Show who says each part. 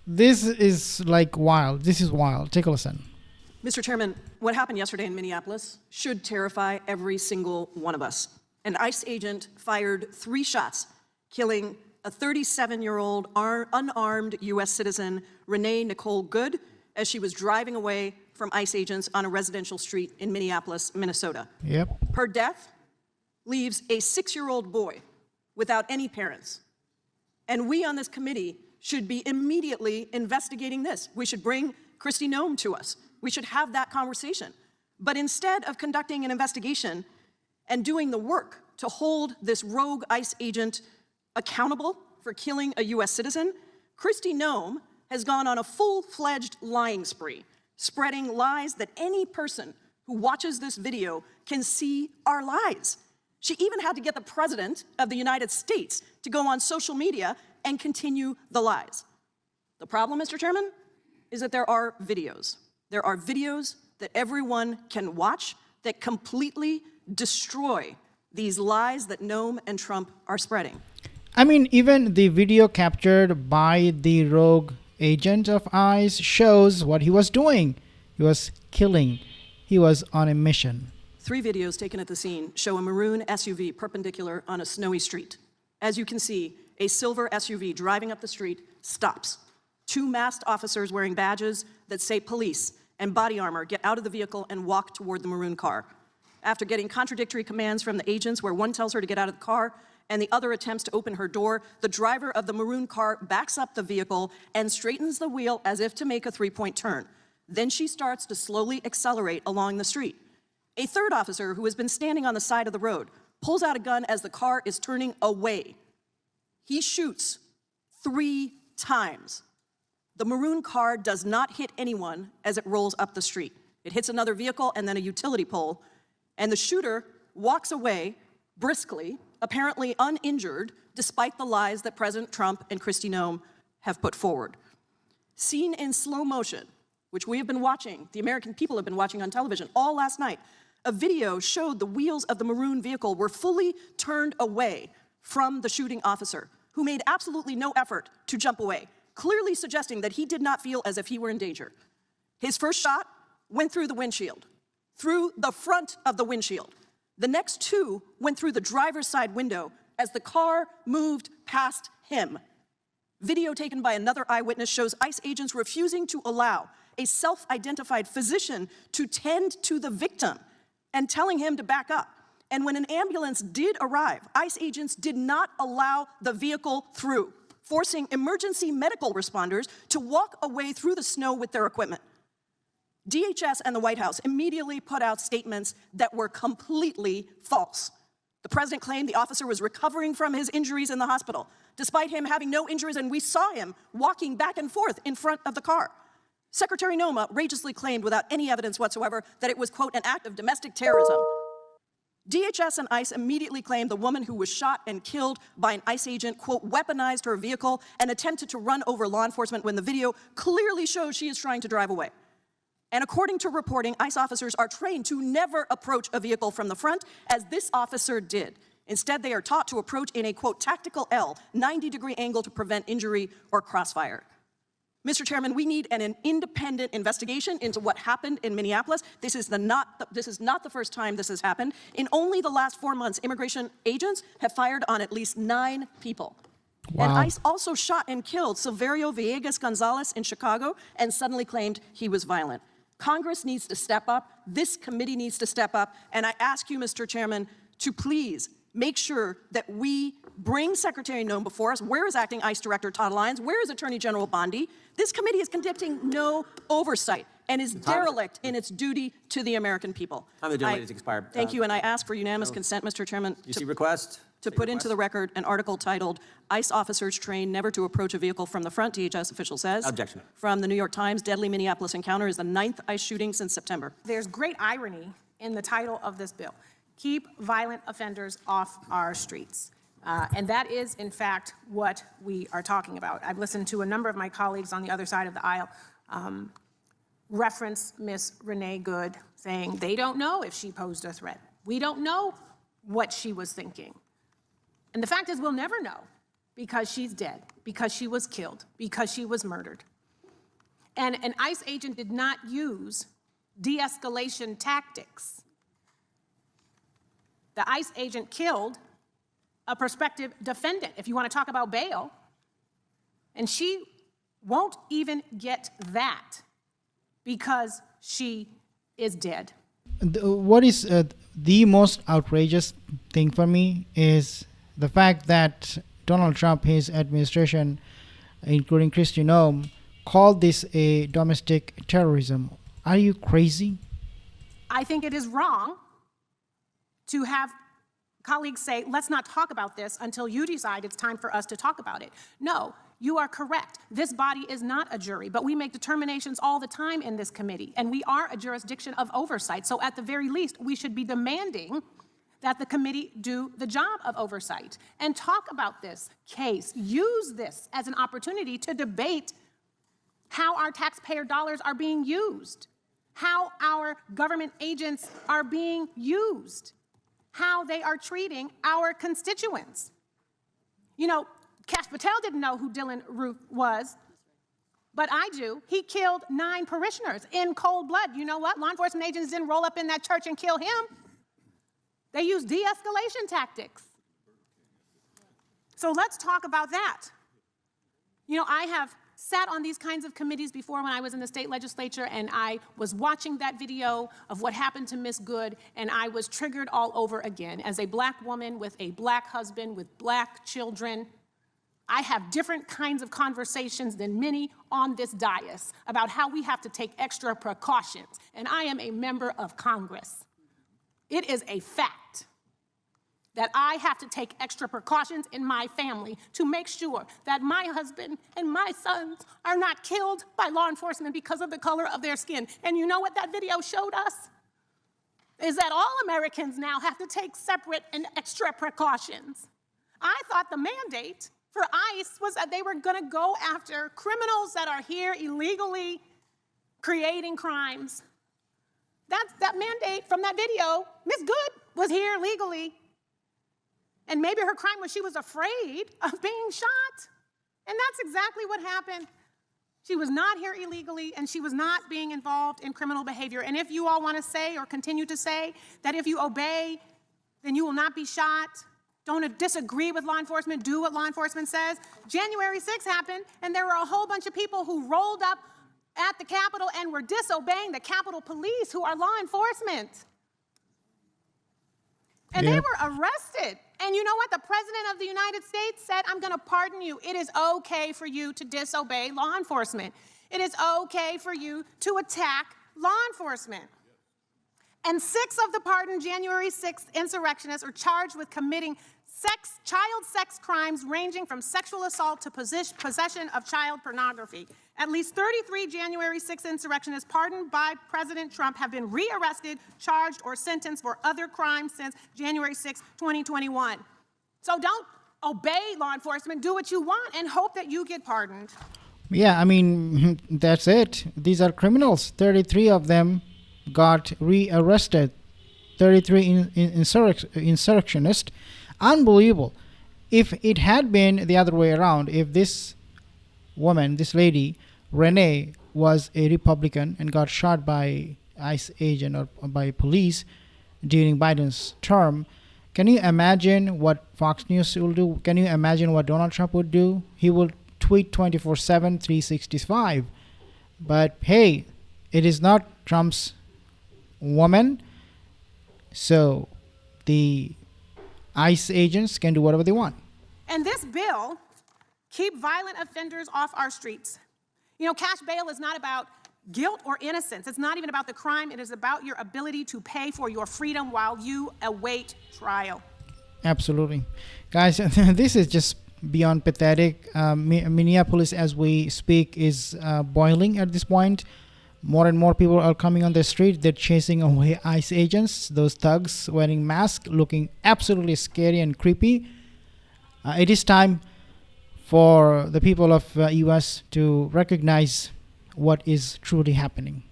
Speaker 1: This is like wild. This is wild. Take a listen.
Speaker 2: Mr. Chairman, what happened yesterday in Minneapolis should terrify every single one of us. An ICE agent fired 3 shots, killing a 37-year-old unarmed U.S. citizen, Renee Nicole Good, as she was driving away from ICE agents on a residential street in Minneapolis, Minnesota.
Speaker 1: Yep.
Speaker 2: Her death leaves a 6-year-old boy without any parents. And we on this committee should be immediately investigating this. We should bring Kristi Noem to us. We should have that conversation. But instead of conducting an investigation and doing the work to hold this rogue ICE agent accountable for killing a U.S. citizen, Kristi Noem has gone on a full-fledged lying spree, spreading lies that any person who watches this video can see are lies. She even had to get the President of the United States to go on social media and continue the lies. The problem, Mr. Chairman, is that there are videos. There are videos that everyone can watch that completely destroy these lies that Noem and Trump are spreading.
Speaker 1: I mean, even the video captured by the rogue agent of ICE shows what he was doing. He was killing. He was on a mission.
Speaker 2: 3 videos taken at the scene show a maroon SUV perpendicular on a snowy street. As you can see, a silver SUV driving up the street stops. 2 masked officers wearing badges that say police and body armor get out of the vehicle and walk toward the maroon car. After getting contradictory commands from the agents where one tells her to get out of the car and the other attempts to open her door, the driver of the maroon car backs up the vehicle and straightens the wheel as if to make a 3-point turn. Then she starts to slowly accelerate along the street. A 3rd officer, who has been standing on the side of the road, pulls out a gun as the car is turning away. He shoots 3 times. The maroon car does not hit anyone as it rolls up the street. It hits another vehicle and then a utility pole, and the shooter walks away briskly, apparently uninjured, despite the lies that President Trump and Kristi Noem have put forward. Seen in slow motion, which we have been watching, the American people have been watching on television all last night, a video showed the wheels of the maroon vehicle were fully turned away from the shooting officer, who made absolutely no effort to jump away, clearly suggesting that he did not feel as if he were in danger. His first shot went through the windshield, through the front of the windshield. The next 2 went through the driver's side window as the car moved past him. Video taken by another eyewitness shows ICE agents refusing to allow a self-identified physician to tend to the victim and telling him to back up. And when an ambulance did arrive, ICE agents did not allow the vehicle through, forcing emergency medical responders to walk away through the snow with their equipment. DHS and the White House immediately put out statements that were completely false. The president claimed the officer was recovering from his injuries in the hospital, despite him having no injuries, and we saw him walking back and forth in front of the car. Secretary Noem outrageously claimed without any evidence whatsoever that it was, quote, an act of domestic terrorism. DHS and ICE immediately claimed the woman who was shot and killed by an ICE agent, quote, weaponized her vehicle and attempted to run over law enforcement when the video clearly shows she is trying to drive away. And according to reporting, ICE officers are trained to never approach a vehicle from the front, as this officer did. Instead, they are taught to approach in a, quote, tactical L, 90-degree angle to prevent injury or crossfire. Mr. Chairman, we need an independent investigation into what happened in Minneapolis. This is not the first time this has happened. In only the last 4 months, immigration agents have fired on at least 9 people. Wow. And ICE also shot and killed Silverio Villegas Gonzalez in Chicago and suddenly claimed he was violent. Congress needs to step up. This committee needs to step up. And I ask you, Mr. Chairman, to please make sure that we bring Secretary Noem before us. Where is Acting ICE Director Todd Lyons? Where is Attorney General Bondi? This committee is conducting no oversight and is derelict in its duty to the American people.
Speaker 3: Time of the gentleman has expired.
Speaker 2: Thank you, and I ask for unanimous consent, Mr. Chairman, to put into the record an article titled, ICE officers trained never to approach a vehicle from the front, DHS official says.
Speaker 3: Objection.
Speaker 2: From the New York Times, deadly Minneapolis encounter is the 9th ICE shooting since September.
Speaker 4: There's great irony in the title of this bill. Keep violent offenders off our streets. And that is, in fact, what we are talking about. I've listened to a number of my colleagues on the other side of the aisle reference Miss Renee Good, saying they don't know if she posed a threat. We don't know what she was thinking. And the fact is, we'll never know, because she's dead, because she was killed, because she was murdered. And an ICE agent did not use de-escalation tactics. The ICE agent killed a prospective defendant, if you want to talk about bail, and she won't even get that because she is dead.
Speaker 1: What is the most outrageous thing for me is the fact that Donald Trump, his administration, including Christian Noem, called this a domestic terrorism. Are you crazy?
Speaker 4: I think it is wrong to have colleagues say, let's not talk about this until you decide it's time for us to talk about it. No, you are correct. This body is not a jury, but we make determinations all the time in this committee, and we are a jurisdiction of oversight. So at the very least, we should be demanding that the committee do the job of oversight and talk about this case. Use this as an opportunity to debate how our taxpayer dollars are being used, how our government agents are being used, how they are treating our constituents. You know, Kash Patel didn't know who Dylan Roof was, but I do. He killed 9 parishioners in cold blood. You know what? Law enforcement agents didn't roll up in that church and kill him. They used de-escalation tactics. So let's talk about that. You know, I have sat on these kinds of committees before when I was in the state legislature, and I was watching that video of what happened to Miss Good, and I was triggered all over again. As a black woman with a black husband, with black children, I have different kinds of conversations than many on this dais about how we have to take extra precautions, and I am a member of Congress. It is a fact that I have to take extra precautions in my family to make sure that my husband and my sons are not killed by law enforcement because of the color of their skin. And you know what that video showed us? Is that all Americans now have to take separate and extra precautions. I thought the mandate for ICE was that they were going to go after criminals that are here illegally creating crimes. That mandate from that video, Miss Good was here legally. And maybe her crime was she was afraid of being shot. And that's exactly what happened. She was not here illegally, and she was not being involved in criminal behavior. And if you all want to say or continue to say that if you obey, then you will not be shot, don't disagree with law enforcement, do what law enforcement says. January 6th happened, and there were a whole bunch of people who rolled up at the Capitol and were disobeying the Capitol Police, who are law enforcement. And they were arrested. And you know what? The President of the United States said, I'm going to pardon you. It is okay for you to disobey law enforcement. It is okay for you to attack law enforcement. And 6 of the pardoned January 6th insurrectionists are charged with committing child sex crimes ranging from sexual assault to possession of child pornography. At least 33 January 6th insurrectionists pardoned by President Trump have been rearrested, charged, or sentenced for other crimes since January 6, 2021. So don't obey law enforcement, do what you want, and hope that you get pardoned.
Speaker 1: Yeah, I mean, that's it. These are criminals. 33 of them got rearrested. 33 insurrectionists. Unbelievable. If it had been the other way around, if this woman, this lady, Renee, was a Republican and got shot by ICE agent or by police during Biden's term, can you imagine what Fox News will do? Can you imagine what Donald Trump would do? He will tweet 24/7, 365. But hey, it is not Trump's woman, so the ICE agents can do whatever they want.
Speaker 4: And this bill, keep violent offenders off our streets. You know, cash bail is not about guilt or innocence. It's not even about the crime. It is about your ability to pay for your freedom while you await trial.
Speaker 1: Absolutely. Guys, this is just beyond pathetic. Minneapolis, as we speak, is boiling at this point. More and more people are coming on the street. They're chasing away ICE agents, those thugs wearing masks, looking absolutely scary and creepy. It is time for the people of U.S. to recognize what is truly happening.